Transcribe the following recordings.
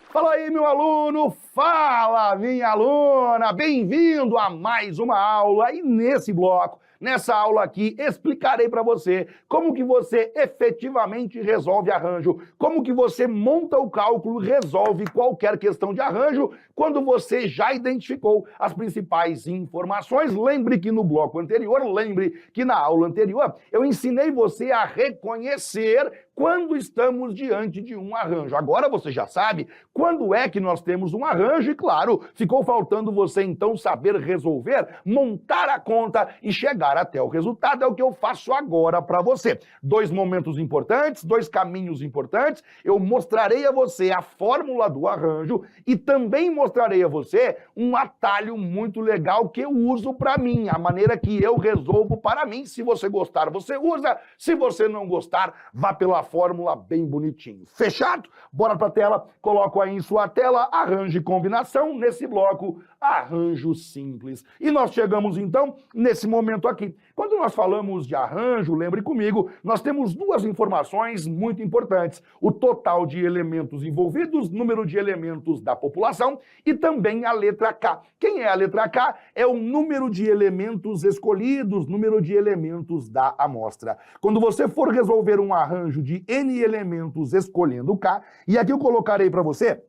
Fala aí, meu aluno! Fala, minha aluna! Bem-vindo a mais uma aula e nesse bloco, nessa aula aqui, explicarei para você como que você efetivamente resolve arranjo, como que você monta o cálculo e resolve qualquer questão de arranjo quando você já identificou as principais informações. Lembre que no bloco anterior, lembre que na aula anterior, eu ensinei você a reconhecer quando estamos diante de um arranjo. Agora você já sabe quando é que nós temos um arranjo e, claro, ficou faltando você então saber resolver, montar a conta e chegar até o resultado. É o que eu faço agora para você. Dois momentos importantes, dois caminhos importantes. Eu mostrarei a você a fórmula do arranjo e também mostrarei a você um atalho muito legal que eu uso para mim, a maneira que eu resolvo para mim. Se você gostar, você usa. Se você não gostar, vá pela fórmula bem bonitinho. Fechado? Bora para a tela, coloco aí em sua tela, arranjo e combinação, nesse bloco, arranjo simples. E nós chegamos então nesse momento aqui. Quando nós falamos de arranjo, lembre comigo, nós temos duas informações muito importantes: o total de elementos envolvidos, número de elementos da população e também a letra K. Quem é a letra K? É o número de elementos escolhidos, número de elementos da amostra. Quando você for resolver um arranjo de N elementos escolhendo K, e aqui eu colocarei para você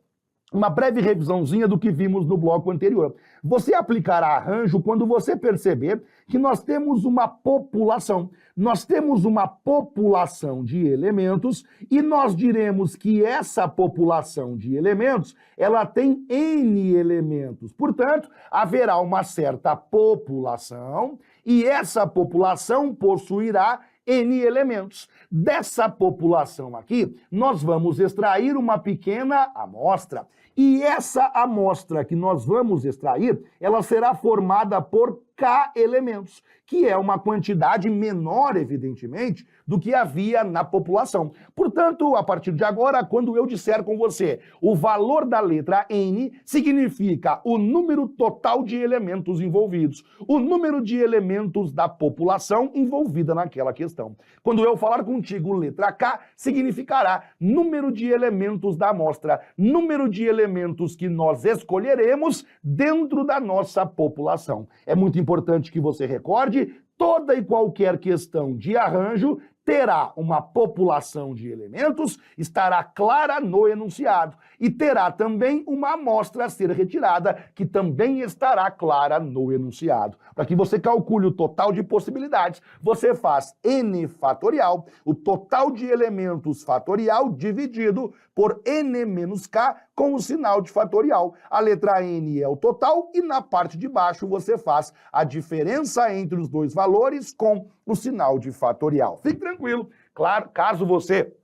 uma breve revisãozinha do que vimos no bloco anterior. Você aplicará arranjo quando você perceber que nós temos uma população. Nós temos uma população de elementos e nós diremos que essa população de elementos, ela tem N elementos. Portanto, haverá uma certa população e essa população possuirá N elementos. Dessa população aqui, nós vamos extrair uma pequena amostra. E essa amostra que nós vamos extrair, ela será formada por K elementos, que é uma quantidade menor, evidentemente, do que havia na população. Portanto, a partir de agora, quando eu disser com você o valor da letra N, significa o número total de elementos envolvidos, o número de elementos da população envolvida naquela questão. Quando eu falar contigo letra K, significará número de elementos da amostra, número de elementos que nós escolheremos dentro da nossa população. É muito importante que você recorde, toda e qualquer questão de arranjo terá uma população de elementos, estará clara no enunciado, e terá também uma amostra a ser retirada, que também estará clara no enunciado. Para que você calcule o total de possibilidades, você faz N fatorial, o total de elementos fatorial, dividido por N menos K, com o sinal de fatorial. A letra N é o total, e na parte de baixo você faz a diferença entre os dois valores com o sinal de fatorial. Fique tranquilo, claro, caso você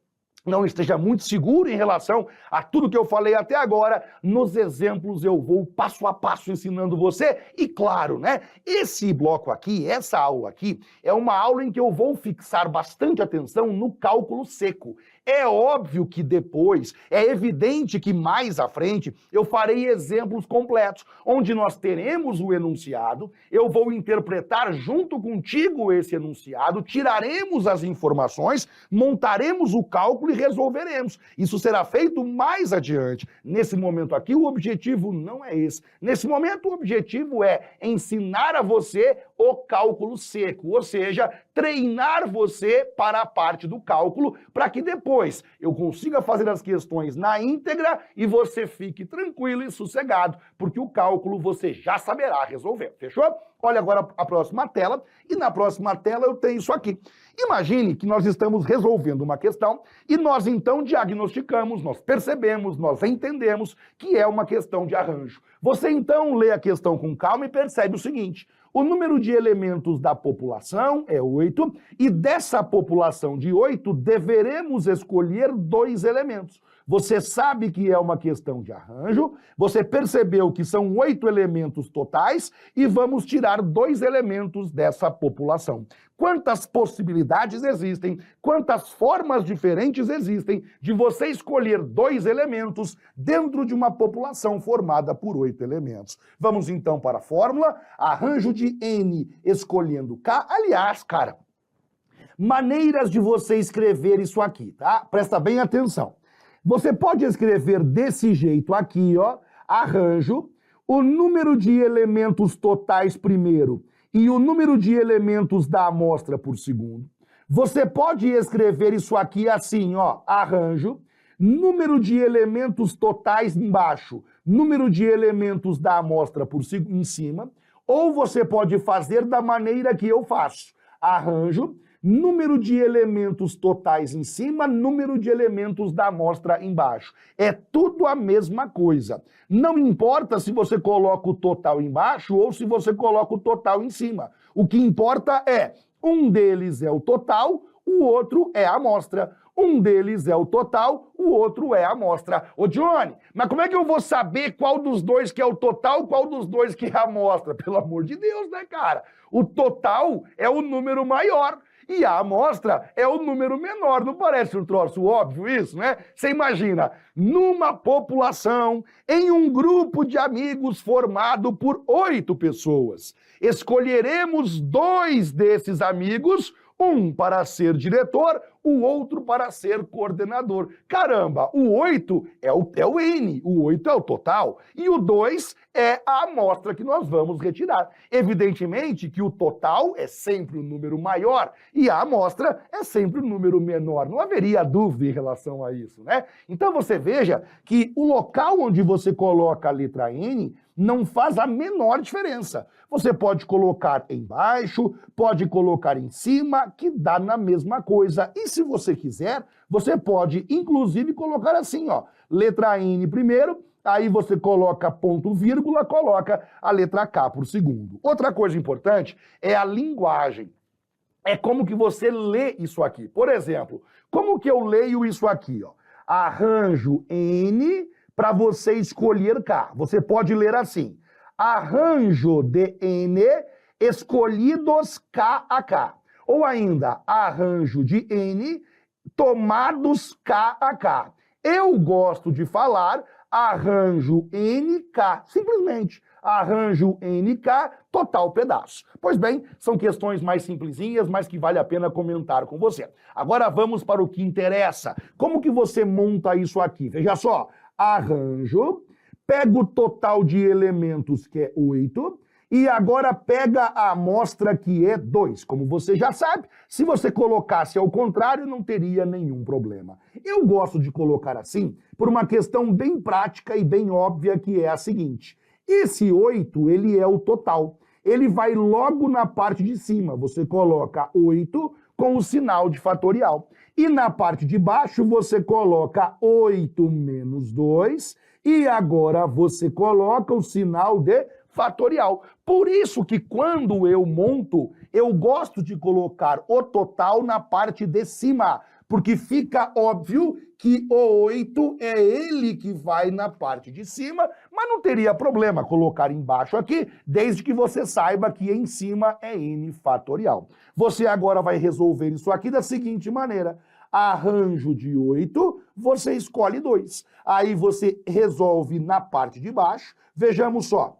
não esteja muito seguro em relação a tudo que eu falei até agora, nos exemplos eu vou passo a passo ensinando você. E claro, né, esse bloco aqui, essa aula aqui, é uma aula em que eu vou fixar bastante atenção no cálculo seco. É óbvio que depois, é evidente que mais à frente, eu farei exemplos completos, onde nós teremos o enunciado, eu vou interpretar junto contigo esse enunciado, tiraremos as informações, montaremos o cálculo e resolveremos. Isso será feito mais adiante. Nesse momento aqui, o objetivo não é esse. Nesse momento, o objetivo é ensinar a você o cálculo seco, ou seja, treinar você para a parte do cálculo, para que depois eu consiga fazer as questões na íntegra e você fique tranquilo e sossegado, porque o cálculo você já saberá resolver. Fechou? Olha agora a próxima tela, e na próxima tela eu tenho isso aqui. Imagine que nós estamos resolvendo uma questão e nós então diagnosticamos, nós percebemos, nós entendemos que é uma questão de arranjo. Você então lê a questão com calma e percebe o seguinte: o número de elementos da população é 8, e dessa população de 8 deveremos escolher 2 elementos. Você sabe que é uma questão de arranjo, você percebeu que são 8 elementos totais e vamos tirar 2 elementos dessa população. Quantas possibilidades existem, quantas formas diferentes existem de você escolher 2 elementos dentro de uma população formada por 8 elementos. Vamos então para a fórmula, arranjo de N escolhendo K. Aliás, cara, maneiras de você escrever isso aqui, tá? Presta bem atenção. Você pode escrever desse jeito aqui, ó, arranjo, o número de elementos totais primeiro e o número de elementos da amostra por segundo. Você pode escrever isso aqui assim, ó, arranjo, número de elementos totais embaixo, número de elementos da amostra por em cima, ou você pode fazer da maneira que eu faço. Arranjo, número de elementos totais em cima, número de elementos da amostra embaixo. É tudo a mesma coisa. Não importa se você coloca o total embaixo ou se você coloca o total em cima. O que importa é, um deles é o total, o outro é a amostra. Um deles é o total, o outro é a amostra. Ô Johnny, mas como é que eu vou saber qual dos dois que é o total, qual dos dois que é a amostra? Pelo amor de Deus, né, cara? O total é o número maior e a amostra é o número menor. Não parece um troço óbvio isso, né? Você imagina, numa população, em um grupo de amigos formado por 8 pessoas, escolheremos 2 desses amigos, um para ser diretor, o outro para ser coordenador. Caramba, o 8 é o N, o 8 é o total, e o 2 é a amostra que nós vamos retirar. Evidentemente que o total é sempre o número maior e a amostra é sempre o número menor. Não haveria dúvida em relação a isso, né? Então você veja que o local onde você coloca a letra N não faz a menor diferença. Você pode colocar embaixo, pode colocar em cima, que dá na mesma coisa. E se você quiser, você pode inclusive colocar assim, ó, letra N primeiro, aí você coloca ponto vírgula, coloca a letra K por segundo. Outra coisa importante é a linguagem. É como que você lê isso aqui. Por exemplo, como que eu leio isso aqui, ó? Arranjo N para você escolher K. Você pode ler assim: arranjo de N escolhidos K a K. Ou ainda, arranjo de N tomados K a K. Eu gosto de falar arranjo NK, simplesmente. Arranjo NK, total pedaço. Pois bem, são questões mais simplesinhas, mas que vale a pena comentar com você. Agora vamos para o que interessa. Como que você monta isso aqui? Veja só, arranjo, pega o total de elementos, que é 8, e agora pega a amostra, que é 2. Como você já sabe, se você colocasse ao contrário, não teria nenhum problema. Eu gosto de colocar assim por uma questão bem prática e bem óbvia, que é a seguinte: esse 8, ele é o total. Ele vai logo na parte de cima. Você coloca 8 com o sinal de fatorial. E na parte de baixo você coloca 8 menos 2 e agora você coloca o sinal de fatorial. Por isso que quando eu monto, eu gosto de colocar o total na parte de cima, porque fica óbvio que o 8 é ele que vai na parte de cima, mas não teria problema colocar embaixo aqui, desde que você saiba que em cima é n fatorial. Você agora vai resolver isso aqui da seguinte maneira: arranjo de 8, você escolhe 2. Aí você resolve na parte de baixo. Vejamos só.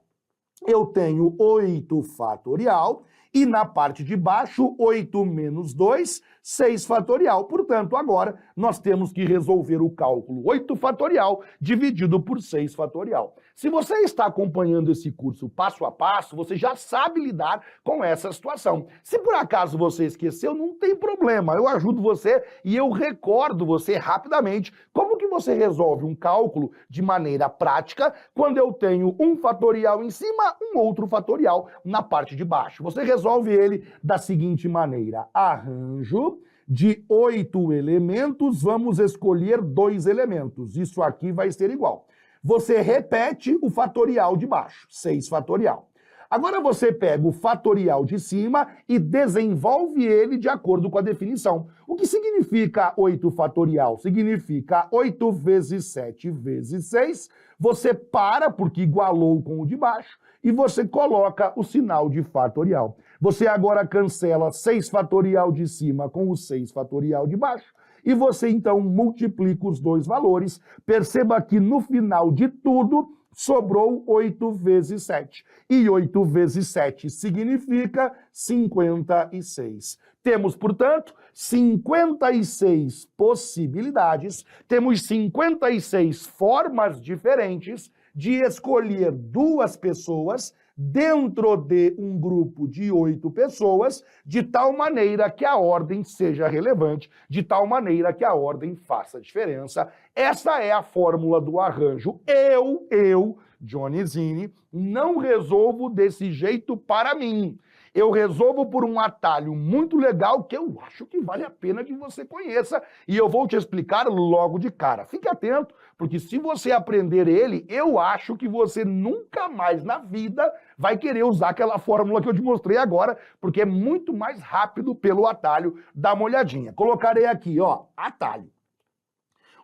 Eu tenho 8 fatorial e na parte de baixo, 8 menos 2, 6 fatorial. Portanto, agora nós temos que resolver o cálculo 8 fatorial dividido por 6 fatorial. Se você está acompanhando esse curso passo a passo, você já sabe lidar com essa situação. Se por acaso você esqueceu, não tem problema. Eu ajudo você e eu recordo você rapidamente como que você resolve um cálculo de maneira prática quando eu tenho um fatorial em cima, um outro fatorial na parte de baixo. Você resolve ele da seguinte maneira: arranjo de 8 elementos, vamos escolher 2 elementos. Isso aqui vai ser igual. Você repete o fatorial de baixo, 6 fatorial. Agora você pega o fatorial de cima e desenvolve ele de acordo com a definição. O que significa 8 fatorial? Significa 8 vezes 7 vezes 6. Você para, porque igualou com o de baixo, e você coloca o sinal de fatorial. Você agora cancela 6 fatorial de cima com o 6 fatorial de baixo, e você então multiplica os dois valores. Perceba que no final de tudo Sobrou 8 vezes 7. E 8 vezes 7 significa 56. Temos, portanto, 56 possibilidades, temos 56 formas diferentes de escolher duas pessoas dentro de um grupo de 8 pessoas, de tal maneira que a ordem seja relevante, de tal maneira que a ordem faça diferença. Essa é a fórmula do arranjo. Eu, Johnny Zini, não resolvo desse jeito para mim. Eu resolvo por um atalho muito legal que eu acho que vale a pena que você conheça e eu vou te explicar logo de cara. Fique atento, porque se você aprender ele, eu acho que você nunca mais na vida vai querer usar aquela fórmula que eu te mostrei agora, porque é muito mais rápido pelo atalho. Dá uma olhadinha. Colocarei aqui, ó, atalho.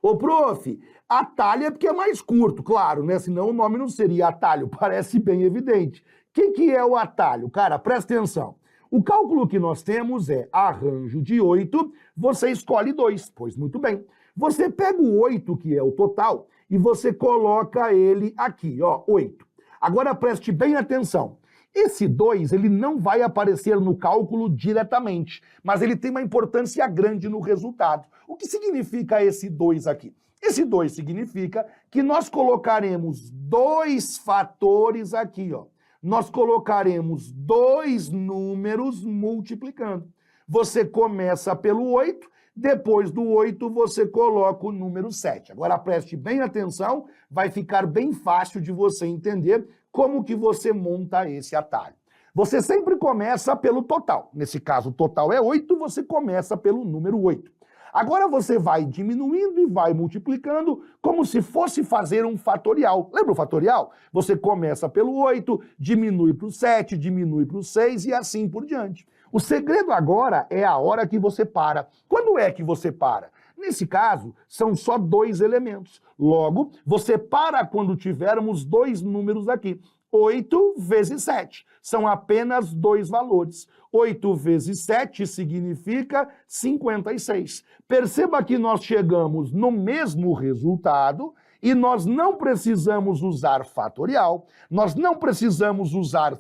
Ô, prof, atalho é porque é mais curto, claro, né? Senão o nome não seria atalho, parece bem evidente. O que é o atalho? Cara, presta atenção. O cálculo que nós temos é arranjo de 8, você escolhe 2. Pois muito bem. Você pega o 8, que é o total, e você coloca ele aqui, ó, 8. Agora preste bem atenção. Esse 2, ele não vai aparecer no cálculo diretamente, mas ele tem uma importância grande no resultado. O que significa esse 2 aqui? Esse 2 significa que nós colocaremos 2 fatores aqui, ó. Nós colocaremos 2 números multiplicando. Você começa pelo 8, depois do 8 você coloca o número 7. Agora preste bem atenção, vai ficar bem fácil de você entender como que você monta esse atalho. Você sempre começa pelo total. Nesse caso, o total é 8, você começa pelo número 8. Agora você vai diminuindo e vai multiplicando como se fosse fazer um fatorial. Lembra o fatorial? Você começa pelo 8, diminui para o 7, diminui para o 6 e assim por diante. O segredo agora é a hora que você para. Quando é que você para? Nesse caso, são só 2 elementos. Logo, você para quando tivermos 2 números aqui. 8 vezes 7. São apenas 2 valores. 8 vezes 7 significa 56. Perceba que nós chegamos no mesmo resultado e nós não precisamos usar fatorial, nós não precisamos usar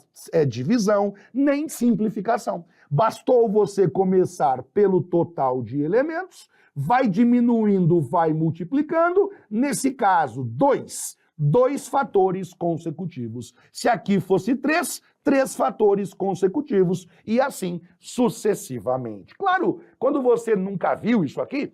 divisão, nem simplificação. Bastou você começar pelo total de elementos, vai diminuindo, vai multiplicando, nesse caso, 2 fatores consecutivos. Se aqui fosse 3 fatores consecutivos e assim sucessivamente. Claro, quando você nunca viu isso aqui,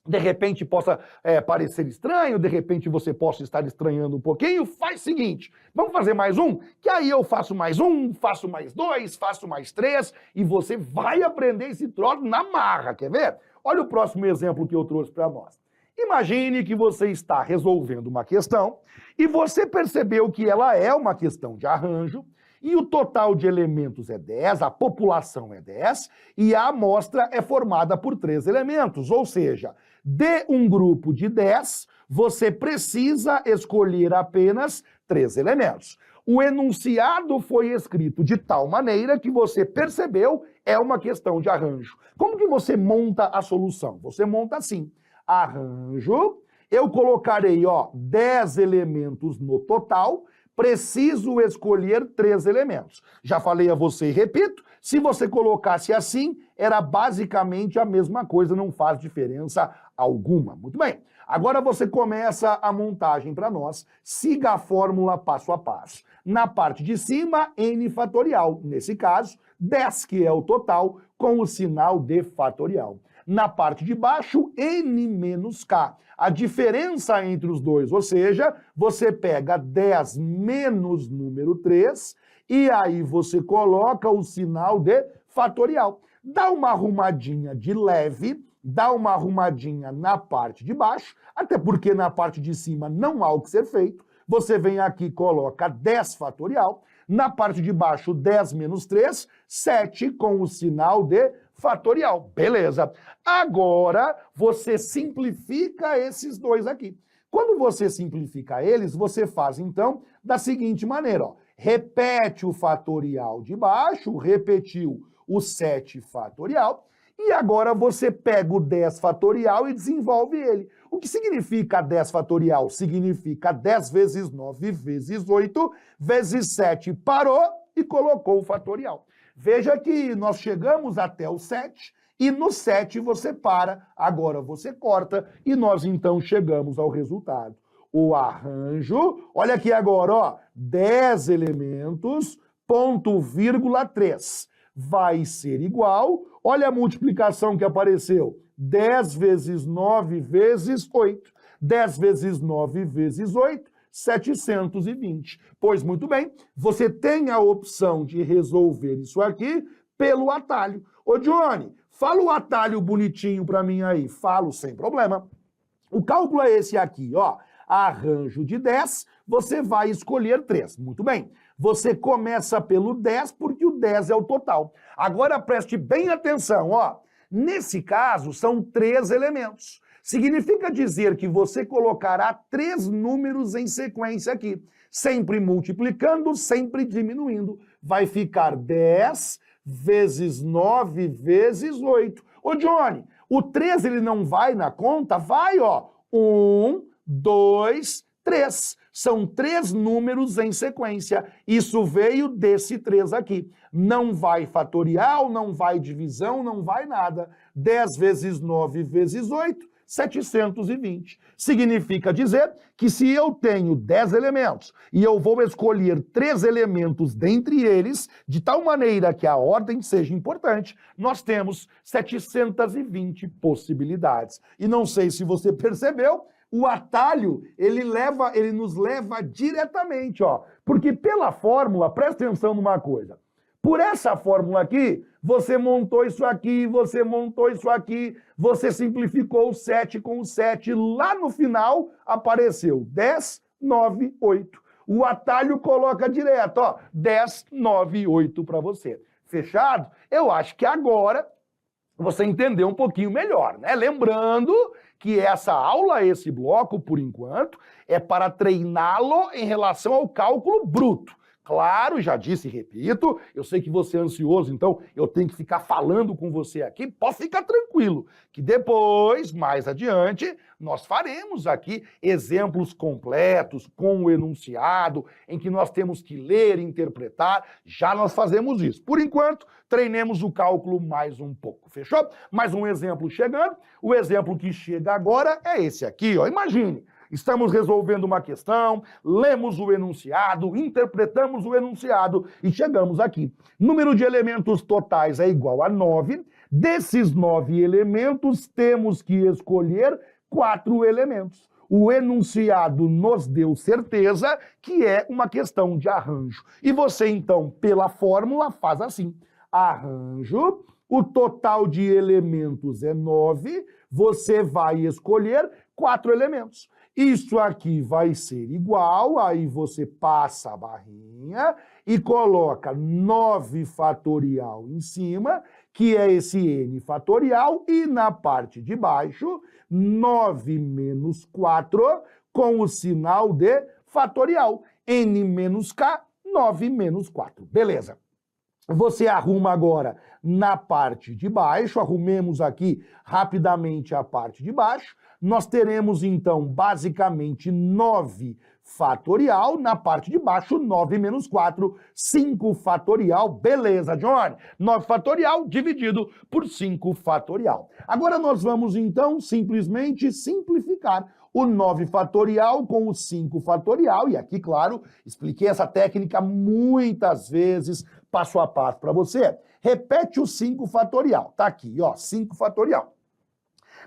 de repente possa parecer estranho, de repente você possa estar estranhando um pouquinho, faz o seguinte, vamos fazer mais um? Que aí eu faço mais um, faço mais 2, faço mais 3 e você vai aprender esse troço na marra, quer ver? Olha o próximo exemplo que eu trouxe para nós. Imagine que você está resolvendo uma questão e você percebeu que ela é uma questão de arranjo e o total de elementos é 10, a população é 10 e a amostra é formada por 3 elementos, ou seja, de um grupo de 10, você precisa escolher apenas 3 elementos. O enunciado foi escrito de tal maneira que você percebeu é uma questão de arranjo. Como que você monta a solução? Você monta assim. Arranjo, eu colocarei 10 elementos no total, preciso escolher 3 elementos. Já falei a você e repito, se você colocasse assim, era basicamente a mesma coisa, não faz diferença alguma. Muito bem, agora você começa a montagem para nós, siga a fórmula passo a passo. Na parte de cima, n fatorial, nesse caso, 10 que é o total, com o sinal de fatorial. Na parte de baixo, n menos k. A diferença entre os dois, ou seja, você pega 10 menos número 3 e aí você coloca o sinal de fatorial. Dá uma arrumadinha de leve, dá uma arrumadinha na parte de baixo, até porque na parte de cima não há o que ser feito. Você vem aqui e coloca 10 fatorial. Na parte de baixo, 10 menos 3, 7 com o sinal de fatorial. Beleza. Agora, você simplifica esses dois aqui. Quando você simplifica eles, você faz, então, da seguinte maneira. Repete o fatorial de baixo, repetiu o 7 fatorial, E agora você pega o 10 fatorial e desenvolve ele. O que significa 10 fatorial? Significa 10 vezes 9 vezes 8 vezes 7. Parou e colocou o fatorial. Veja que nós chegamos até o 7 e no 7 você para, agora você corta e nós então chegamos ao resultado. O arranjo, olha aqui agora, ó, 10 elementos, ponto, vírgula, 3. Vai ser igual, olha a multiplicação que apareceu, 10 vezes 9 vezes 8. 10 vezes 9 vezes 8, 720. Pois muito bem, você tem a opção de resolver isso aqui pelo atalho. Ô Johnny, fala o atalho bonitinho para mim aí. Falo sem problema. O cálculo é esse aqui, ó. Arranjo de 10, você vai escolher 3. Muito bem. Você começa pelo 10 porque o 10 é o total. Agora preste bem atenção, ó. Nesse caso, são 3 elementos. Significa dizer que você colocará 3 números em sequência aqui, sempre multiplicando, sempre diminuindo. Vai ficar 10 vezes 9 vezes 8. Ô Johnny, o 3 ele não vai na conta? Vai, ó. 1, 2, 3. São 3 números em sequência. Isso veio desse 3 aqui. Não vai fatorial, não vai divisão, não vai nada. 10 vezes 9 vezes 8, 720. Significa dizer que se eu tenho 10 elementos e eu vou escolher 3 elementos dentre eles, de tal maneira que a ordem seja importante, nós temos 720 possibilidades. E não sei se você percebeu, o atalho, ele nos leva diretamente, ó. Porque pela fórmula, presta atenção numa coisa. Por essa fórmula aqui, você montou isso aqui, você montou isso aqui, você simplificou o 7 com o 7. Lá no final, apareceu 10, 9, 8. O atalho coloca direto, ó, 10, 9, 8 para você. Fechado? Eu acho que agora você entendeu um pouquinho melhor, né? Lembrando que essa aula, esse bloco, por enquanto, é para treiná-lo em relação ao cálculo bruto. Claro, já disse e repito, eu sei que você é ansioso, então eu tenho que ficar falando com você aqui. Pode ficar tranquilo, que depois, mais adiante, nós faremos aqui exemplos completos, com o enunciado, em que nós temos que ler e interpretar. Já nós fazemos isso. Por enquanto, treinemos o cálculo mais um pouco, fechou? Mais um exemplo chegando. O exemplo que chega agora é esse aqui, ó. Imagine. Estamos resolvendo uma questão, lemos o enunciado, interpretamos o enunciado e chegamos aqui. Número de elementos totais é igual a 9. Desses 9 elementos, temos que escolher 4 elementos. O enunciado nos deu certeza que é uma questão de arranjo. E você, então, pela fórmula, faz assim. Arranjo, o total de elementos é 9, você vai escolher 4 elementos. Isso aqui vai ser igual, aí você passa a barrinha e coloca 9 fatorial em cima, que é esse n fatorial, e na parte de baixo, 9 menos 4, com o sinal de fatorial. N menos k, 9 menos 4. Beleza. Você arruma agora na parte de baixo, arrumemos aqui rapidamente a parte de baixo. Nós teremos, então, basicamente 9 fatorial, na parte de baixo, 9 menos 4, 5 fatorial. Beleza, Johnny? 9 fatorial dividido por 5 fatorial. Agora nós vamos, então, simplesmente simplificar o 9 fatorial com o 5 fatorial. E aqui, claro, expliquei essa técnica muitas vezes, passo a passo para você. Repete o 5 fatorial. Tá aqui, ó, 5 fatorial.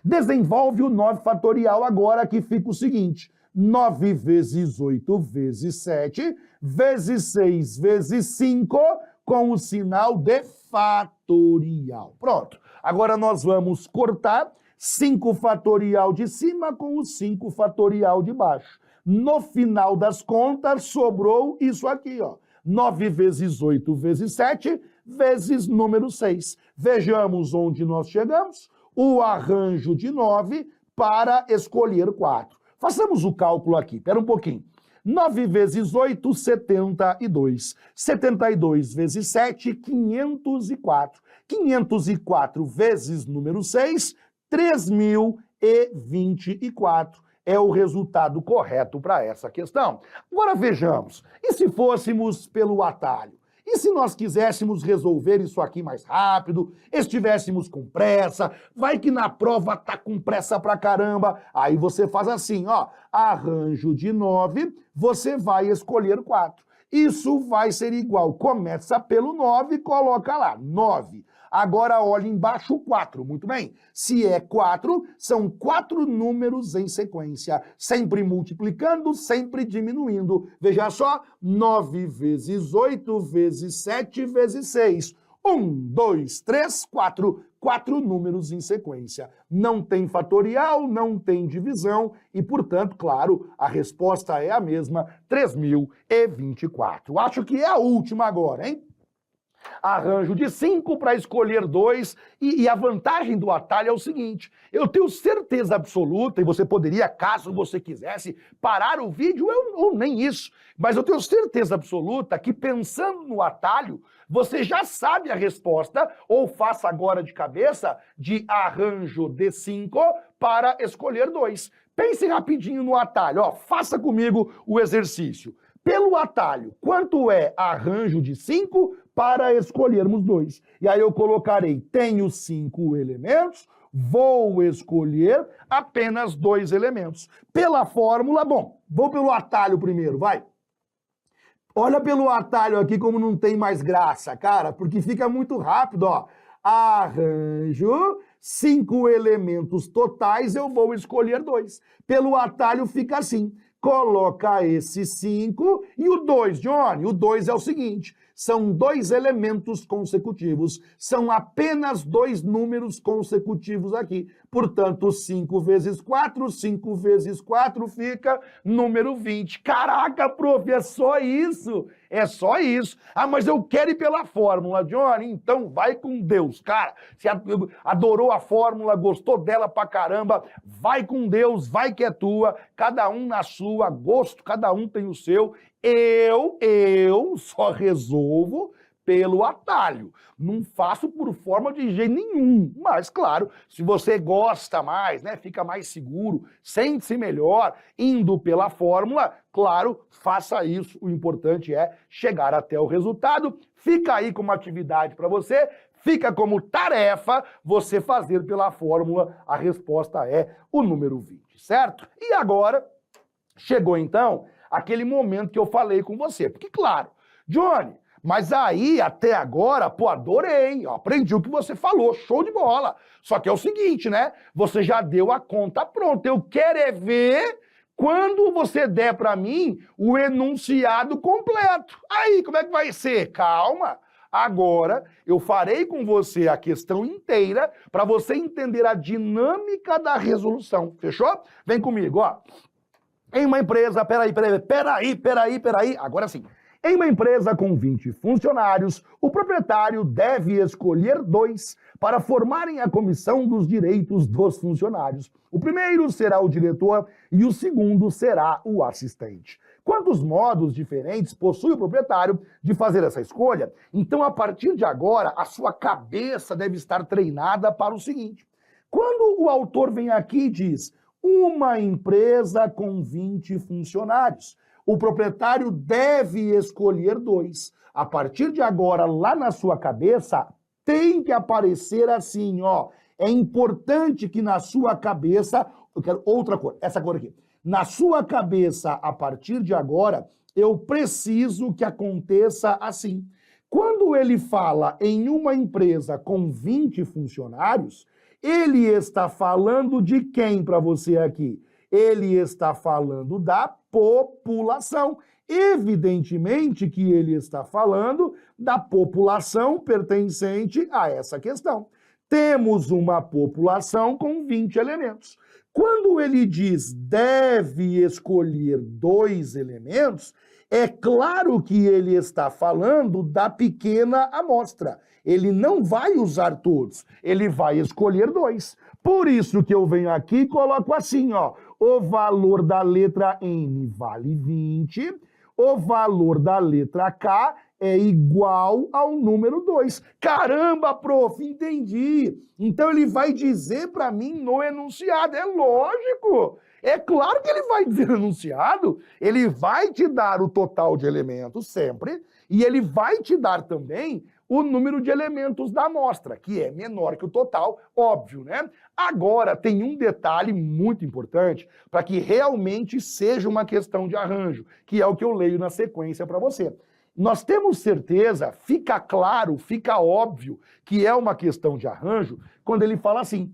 Desenvolve o 9 fatorial agora, que fica o seguinte: 9 vezes 8 vezes 7 vezes 6 vezes 5 com o sinal de fatorial. Pronto. Agora nós vamos cortar 5 fatorial de cima com o 5 fatorial de baixo. No final das contas, sobrou isso aqui, ó. 9 vezes 8 vezes 7 vezes número 6. Vejamos onde nós chegamos. O arranjo de 9 para escolher 4. Façamos o cálculo aqui, espera um pouquinho. 9 vezes 8, 72. 72 vezes 7, 504. 504 vezes número 6, 3.024. É o resultado correto para essa questão. Agora vejamos, e se fôssemos pelo atalho? E se nós quiséssemos resolver isso aqui mais rápido, estivéssemos com pressa, vai que na prova tá com pressa pra caramba, aí você faz assim, ó, arranjo de 9, você vai escolher 4. Isso vai ser igual, começa pelo 9 e coloca lá, 9. Agora olha embaixo 4, muito bem. Se é 4, são 4 números em sequência, sempre multiplicando, sempre diminuindo. Veja só, 9 vezes 8 vezes 7 vezes 6. 1, 2, 3, 4. 4 números em sequência. Não tem fatorial, não tem divisão e, portanto, claro, a resposta é a mesma, 3.024. Acho que é a última agora, hein? Arranjo de 5 para escolher 2 e a vantagem do atalho é o seguinte, eu tenho certeza absoluta, e você poderia, caso você quisesse, parar o vídeo ou nem isso, mas eu tenho certeza absoluta que pensando no atalho, você já sabe a resposta, ou faça agora de cabeça, de arranjo de 5 para escolher 2. Pense rapidinho no atalho, ó, faça comigo o exercício. Pelo atalho, quanto é arranjo de 5 para escolhermos 2? E aí eu colocarei, tenho 5 elementos, vou escolher apenas 2 elementos. Pela fórmula, bom, vou pelo atalho primeiro, vai. Olha pelo atalho aqui como não tem mais graça, cara, porque fica muito rápido, ó. Arranjo 5 elementos totais, eu vou escolher 2. Pelo atalho fica assim. Coloca esse 5 e o 2, Johnny. O 2 é o seguinte, são 2 elementos consecutivos, são apenas 2 números consecutivos aqui. Portanto, 5 vezes 4, 5 vezes 4 fica número 20. Caraca, prof, é só isso? É só isso. Ah, mas eu quero ir pela fórmula, Johnny, então vai com Deus. Cara, você adorou a fórmula, gostou dela pra caramba, vai com Deus, vai que é tua, cada um na sua, gosto, cada um tem o seu. Eu só resolvo pelo atalho. Não faço por forma de jeito nenhum. Mas, claro, se você gosta mais, né, fica mais seguro, sente-se melhor indo pela fórmula, claro, faça isso. O importante é chegar até o resultado. Fica aí como atividade para você. Fica como tarefa você fazer pela fórmula. A resposta é o número 20, certo? E agora, chegou então aquele momento que eu falei com você. Porque, claro, Johnny, mas aí, até agora, pô, adorei, aprendi o que você falou, show de bola. Só que é o seguinte, né? Você já deu a conta pronta. Eu quero é ver quando você der para mim o enunciado completo. Aí, como é que vai ser? Calma. Agora, eu farei com você a questão inteira para você entender a dinâmica da resolução. Fechou? Vem comigo, ó. Em uma empresa, peraí, agora sim. Em uma empresa com 20 funcionários, o proprietário deve escolher 2 para formarem a comissão dos direitos dos funcionários. O primeiro será o diretor e o segundo será o assistente. Quantos modos diferentes possui o proprietário de fazer essa escolha? Então, a partir de agora, a sua cabeça deve estar treinada para o seguinte. Quando o autor vem aqui e diz uma empresa com 20 funcionários, o proprietário deve escolher 2. A partir de agora, lá na sua cabeça, tem que aparecer assim, ó. É importante que na sua cabeça, eu quero outra cor, essa cor aqui. Na sua cabeça, a partir de agora, eu preciso que aconteça assim. Quando ele fala em uma empresa com 20 funcionários, ele está falando de quem para você aqui? Ele está falando da população. Evidentemente que ele está falando da população pertencente a essa questão. Temos uma população com 20 elementos. Quando ele diz deve escolher 2 elementos, é claro que ele está falando da pequena amostra. Ele não vai usar todos, ele vai escolher 2. Por isso que eu venho aqui e coloco assim, ó. o valor da letra N vale 20, o valor da letra K é igual ao número 2. Caramba, prof, entendi. Então ele vai dizer para mim no enunciado, é lógico. É claro que ele vai dizer no enunciado, ele vai te dar o total de elementos sempre, e ele vai te dar também o número de elementos da amostra, que é menor que o total, óbvio, né? Agora, tem um detalhe muito importante para que realmente seja uma questão de arranjo, que é o que eu leio na sequência para você. Nós temos certeza, fica claro, fica óbvio que é uma questão de arranjo quando ele fala assim: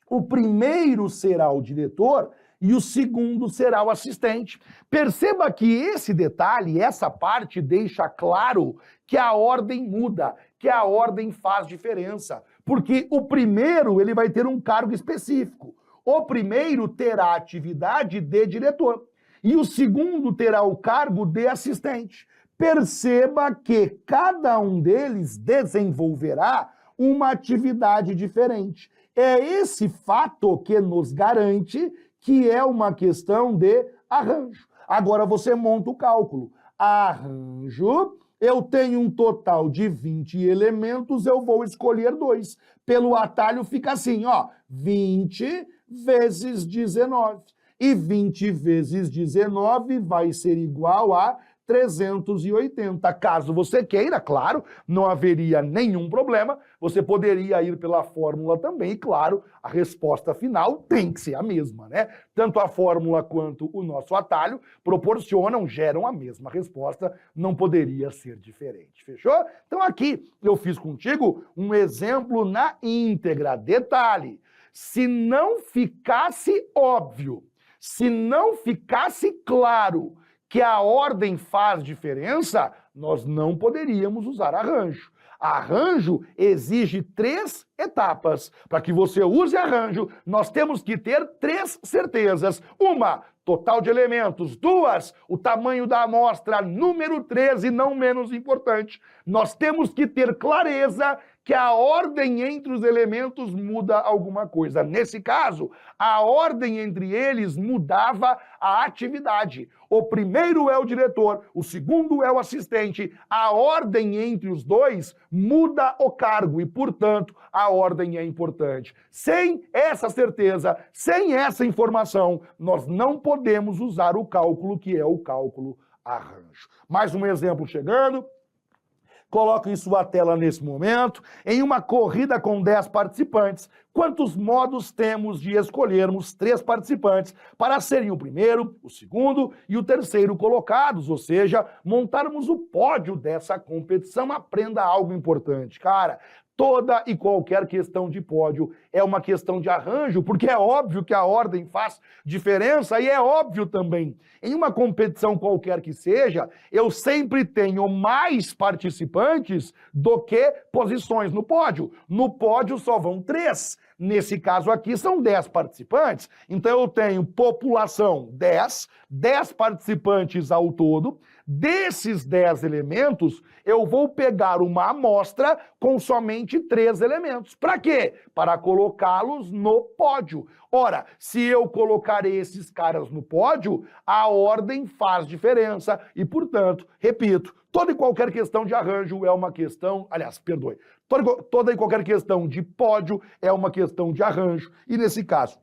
o primeiro será o diretor e o segundo será o assistente. Perceba que esse detalhe, essa parte, deixa claro que a ordem muda, que a ordem faz diferença. Porque o primeiro ele vai ter um cargo específico. O primeiro terá a atividade de diretor e o segundo terá o cargo de assistente. Perceba que cada um deles desenvolverá uma atividade diferente. É esse fato que nos garante que é uma questão de arranjo. Agora você monta o cálculo. Arranjo, eu tenho um total de 20 elementos, eu vou escolher 2. Pelo atalho fica assim, ó, 20 vezes 19. E 20 vezes 19 vai ser igual a 380. Caso você queira, claro, não haveria nenhum problema, você poderia ir pela fórmula também, e claro, a resposta final tem que ser a mesma, né? Tanto a fórmula quanto o nosso atalho proporcionam, geram a mesma resposta, não poderia ser diferente, fechou? Então aqui eu fiz contigo um exemplo na íntegra. Detalhe, se não ficasse óbvio, se não ficasse claro que a ordem faz diferença, nós não poderíamos usar arranjo. Arranjo exige 3 etapas. Para que você use arranjo, nós temos que ter 3 certezas. Uma, total de elementos. 2, o tamanho da amostra. Número 3, e não menos importante, nós temos que ter clareza que a ordem entre os elementos muda alguma coisa. Nesse caso, a ordem entre eles mudava a atividade. O primeiro é o diretor, o segundo é o assistente. A ordem entre os dois muda o cargo e, portanto, a ordem é importante. Sem essa certeza, sem essa informação, nós não podemos usar o cálculo que é o cálculo arranjo. Mais um exemplo chegando. Coloque em sua tela nesse momento. Em uma corrida com 10 participantes, quantos modos temos de escolhermos 3 participantes para serem o primeiro, o segundo e o terceiro colocados? Ou seja, montarmos o pódio dessa competição. Aprenda algo importante, cara. Toda e qualquer questão de pódio é uma questão de arranjo, porque é óbvio que a ordem faz diferença e é óbvio também. Em uma competição qualquer que seja, eu sempre tenho mais participantes do que posições no pódio. No pódio só vão 3. Nesse caso aqui são 10 participantes, então eu tenho população 10 participantes ao todo. Desses 10 elementos, eu vou pegar uma amostra com somente 3 elementos. Para quê? Para colocá-los no pódio. Ora, se eu colocar esses caras no pódio, a ordem faz diferença e, portanto, repito, toda e qualquer questão de arranjo é uma questão, aliás, perdoe, toda e qualquer questão de pódio é uma questão de arranjo. E nesse caso,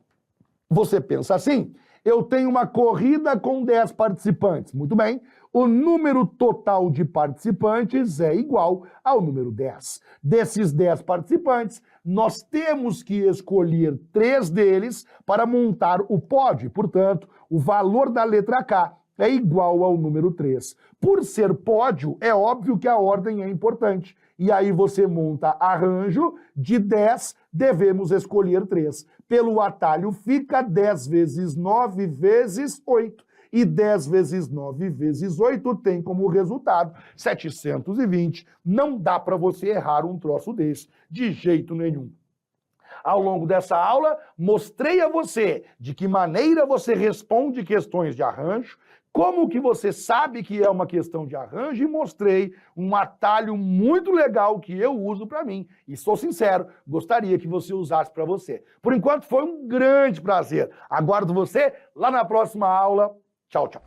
você pensa assim: eu tenho uma corrida com 10 participantes. Muito bem. O número total de participantes é igual ao número 10. Desses 10 participantes, nós temos que escolher 3 deles para montar o pódio. Portanto, o valor da letra K é igual ao número 3. Por ser pódio, é óbvio que a ordem é importante. E aí você monta arranjo, de 10, devemos escolher 3. Pelo atalho fica 10 vezes 9 vezes 8. E 10 vezes 9 vezes 8 tem como resultado 720. Não dá para você errar um troço desse, de jeito nenhum. Ao longo dessa aula, mostrei a você de que maneira você responde questões de arranjo, como que você sabe que é uma questão de arranjo e mostrei um atalho muito legal que eu uso para mim. E sou sincero, gostaria que você usasse para você. Por enquanto foi um grande prazer. Aguardo você lá na próxima aula. Tchau, tchau.